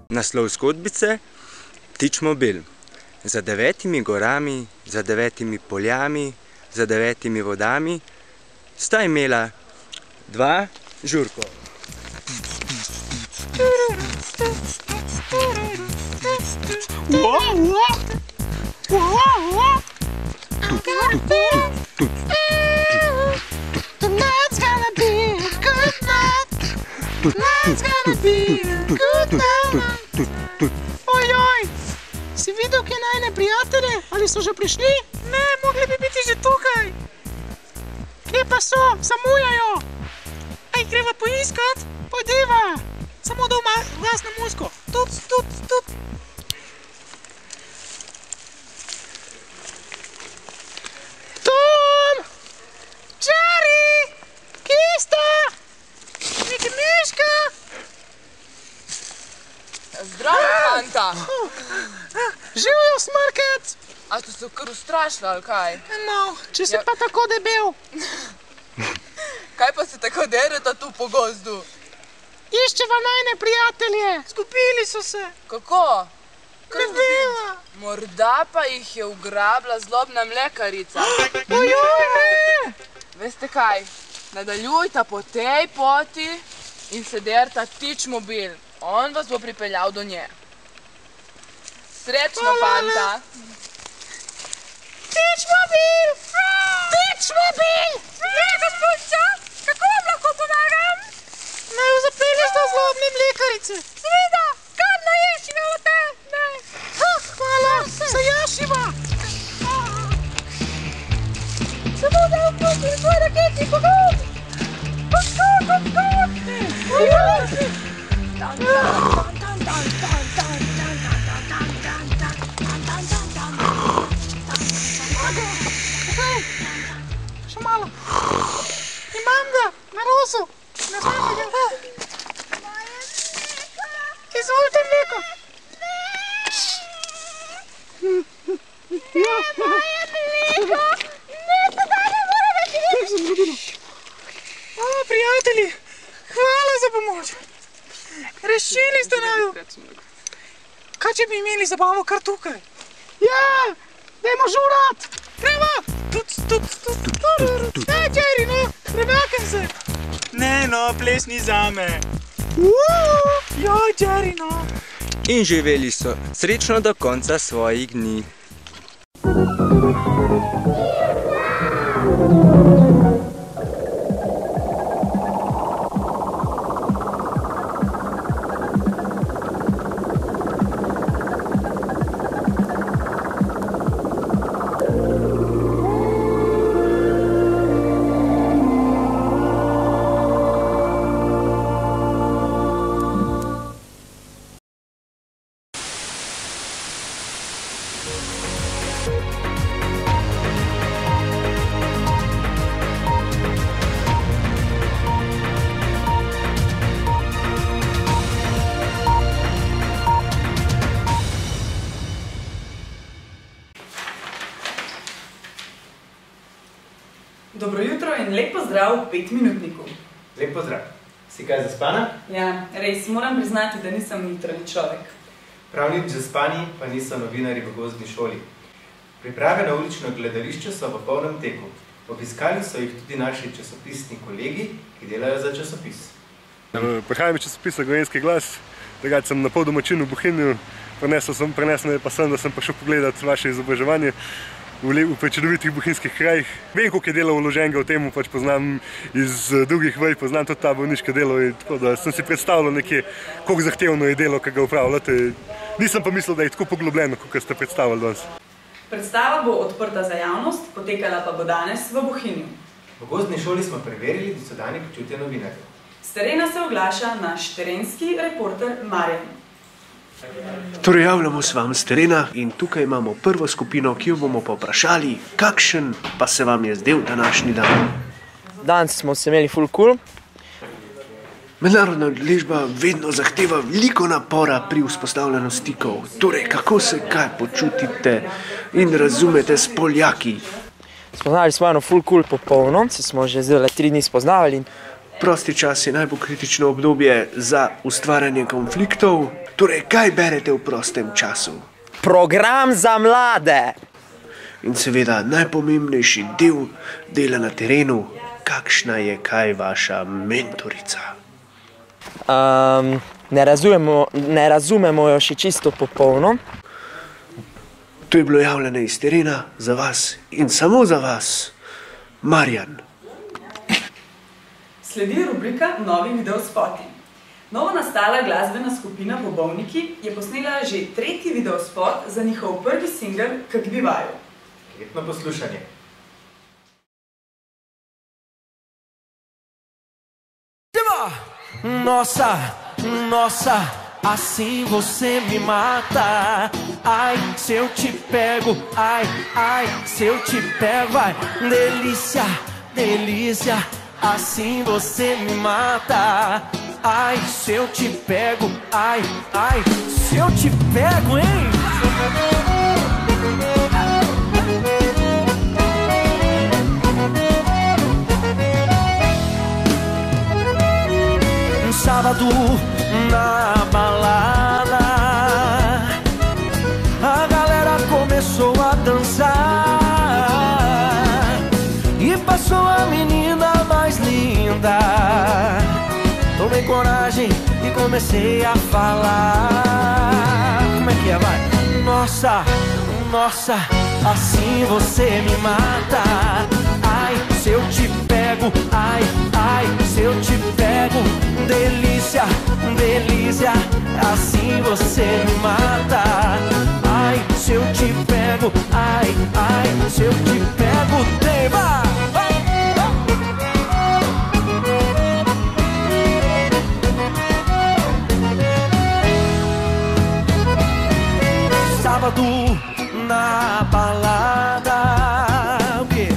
Naslov zgodbice Ptičmobil. Za 9 gorami, za 9 poljami, za 9 vodami sta imela 2 žurko. Ojoj, si videl, kje najne prijatelje? Ali so že prišli? Ne, mogli bi biti že tukaj. Kje pa so? Zamujajo. Aj, greva poiskat? Pojdiva. Samo doma glasno muziko. Tup, tup, tup. Tom! Jerry! Kje sta? Neki Miška? Zdravo, fanta! Živijo, Smrkec! A ste se kar ustrašili, ali kaj? No, če si pa tako debel. Kaj pa se tako dereta tu po gozdu? Iščeva najne prijatelje. Zgubili so se. Kako? Ne veva. Morda pa jih je ugrabila zlobna mlekarica. Ojoj, ne! Veste kaj? Nadaljujta po tej poti in se derta Ptičmobil. On vas bo pripeljal do nje. Srečno, fanta! Ptičmobil! Ptičmobil! Ne, gospodča! Kako vam lahko pomagam? Naj jo zapelješ do zlobne mlekarice. Seveda! Kar naješiva v te! Hvala! Zajašiva! Samo da vpusti svoj raketni pogon! Poskok, poskok! Ojoj! Še malo. Imam ga, na rosu. Ne znam ga. Izvolite mleko. Moje mleko. Ne, tega ne mora več. O, prijatelji, hvala za pomoč. Rešili ste naju. Kaj če bi imeli zabavo kar tukaj? Ja, dajmo žurat. Gremo. Jerry, no, premakam se. Ne, no, ples ni zame. Ja, Jerry, no. In živeli so srečno do konca svojih dni. Dobro jutro in lep pozdrav v 5-minutniku. Lep pozdrav. Si kaj zaspana? Ja, res, moram priznati, da nisem jutranji človek. Prav nič zaspani pa niso novinarji v gozdni šoli. Priprave na ulično gledališče so v polnem teku. Obiskali so jih tudi naši časopisni kolegi, ki delajo za časopis. Prihajam iz časopisa Gorenjski glas, takrat sem na pol domačin v Bohinju, prenesel me pa sem, da sem prišel pogledati vaše izobraževanje v prečudovitih bohinjskih krajih. Vem, koliko je delo vloženega v temu, pač poznam iz drugih vej, poznam tudi ta bolniško delo, tako da sem si predstavljal nekje, koliko zahtevno je delo, ki ga upravljate. Nisem pa mislil, da je tako poglobljeno, kot ste predstavljali danes. Predstava bo odprta za javnost, potekala pa bo danes v Bohinju. V gozdni šoli smo preverili dosedanje počutje novinarjev. S terena se oglaša naš terenski reporter Marjan. Torej, javljamo se vam z terena in tukaj imamo prvo skupino, ki jo bomo povprašali, kakšen pa se vam je zdel današnji dan. Danes smo se imeli full cool. Mednarodna udeležba vedno zahteva veliko napora pri vzpostavljanju stikov. Torej, kako se kaj počutite in razumete s Poljaki? Spoznali smo eno full cool popolno, se smo že zdaj 3 dni spoznavali. Prosti čas je najbolj kritično obdobje za ustvarjanje konfliktov. Torej, kaj berete v prostem času? Program za mlade! In seveda najpomembnejši del dela na terenu, kakšna je kaj vaša mentorica? Ne razumemo jo še čisto popolno. To je bilo javljanje iz terena za vas in samo za vas, Marjan. Sledi rubrika Novi videospoti. Novo nastala glasbena skupina Bobovniki je posnela že 3. videospot za njihov prvi singel Kak bivaju. Prijetno poslušanje. Nossa, nossa, assim você me mata. Ai, se eu te pego, ai, ai, se eu te pego, vai. Delícia, delícia, assim você me mata. Ai, se eu te pego, ai, ai, se eu te pego, hein? Sábado na balada, a galera começou a dançar e passou a menina mais linda. Tomei coragem e comecei a falar. Como é que é, vai? Nossa, nossa, assim você me mata. Ai, se eu te pego, ai, ai, se eu te pego. Delícia, delícia, assim você me mata. Ai, se eu te pego, ai, ai, se eu te pego, tema. Sábado na balada, o quê?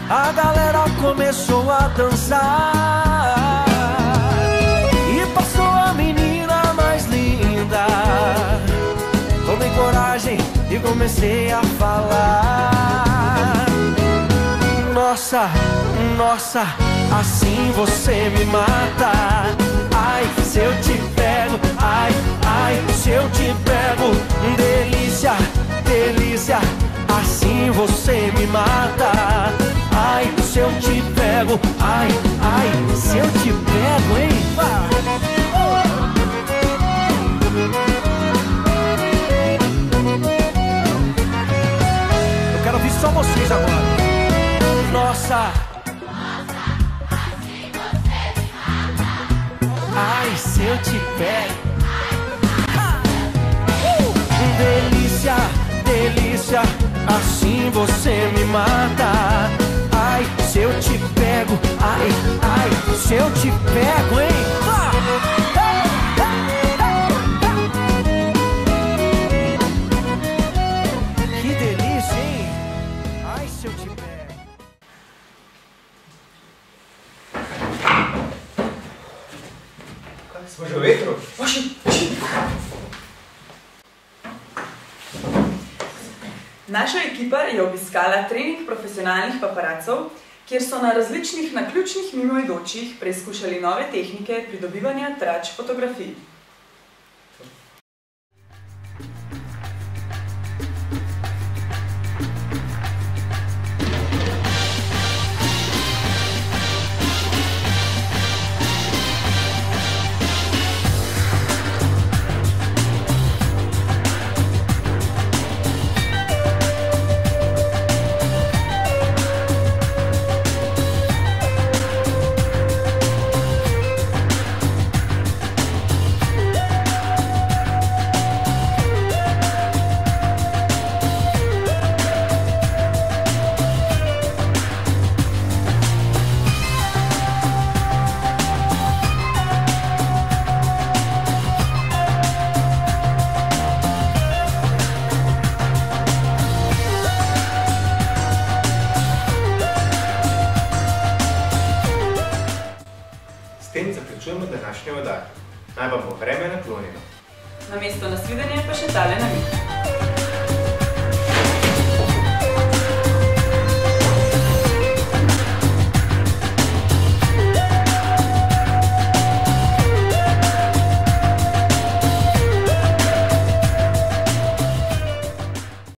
A galera começou a dançar e passou a menina mais linda. Tomei coragem e comecei a falar. Nossa, nossa, assim você me mata. Ai, se eu te pego, ai, ai, se eu te pego. Delícia, delícia, assim você me mata. Ai, se eu te pego, ai, ai, se eu te pego, hein? Eu quero ouvir só vocês agora. Nossa, ai, se eu te pego. Delícia, delícia, assim você me mata. Ai, se eu te pego, ai, ai, se eu te pego, hein? Que delícia, hein? Ai, se eu te pego. Smo že v vetru? Naša ekipa je obiskala trening profesionalnih paparacov, kjer so na različnih naključnih mimoidočih preizkušali nove tehnike pridobivanja trač fotografij. zaključujemo današnjo oddajo. Naj vam bo vreme naklonjeno. Namesto nasvidenja pa še tale namig.